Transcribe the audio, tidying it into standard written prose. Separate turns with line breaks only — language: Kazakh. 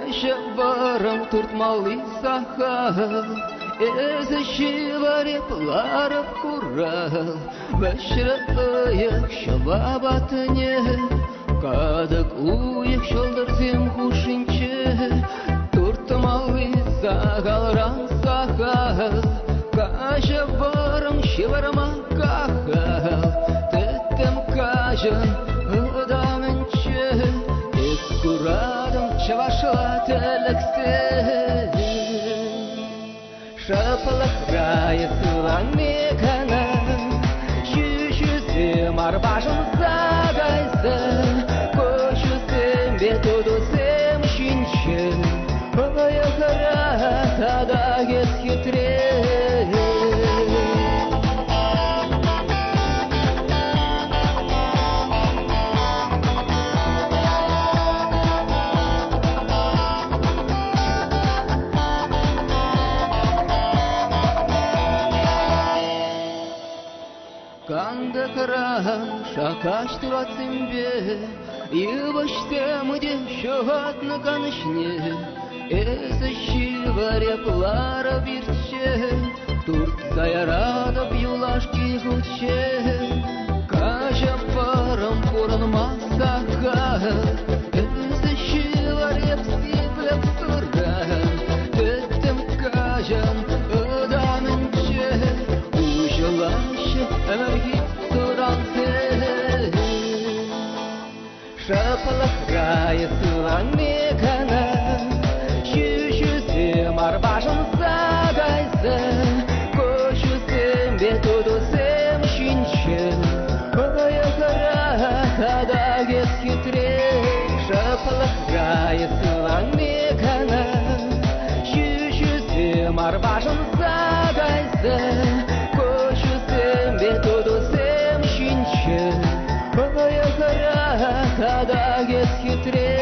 Кашабарам туртмалы сахал, Эзэщиваре плараб курал, Бәшрәйек шабабатыне, Кадык уек шолдырзем хушинче, Туртмалы сахалрам сахал, Кашабарам шиварма кахал, Тетем кажан ыдаменче, Эскурадам чавашла телексе. Шапалах рая сылан мекана, Чүшүсем арбашын сагайса, Көшүсем бетудусем шинче, Ояқара тада кес хитре. Канда карам шакаш туратсымбе, Йываштем де шогат на канышне, Эзэщиваре плара вирче, Турт заярадап юлашки гуче, Кашапарам пуран масака, Эзэщиваре псиплеп тура, Тетем кажан ыдаменче, Ужалаще эмергит турансе. Шапалах рая сылан мекана, Чүшүсем арбашын сагайса, Көшүсем бетудусем шинче, Ояқара тада кес хитре. Шапалах рая сылан мекана, Чүшүсем арбашын сагайса, Көшүсем бетудусем шинче, Ояқара тада кес хитре.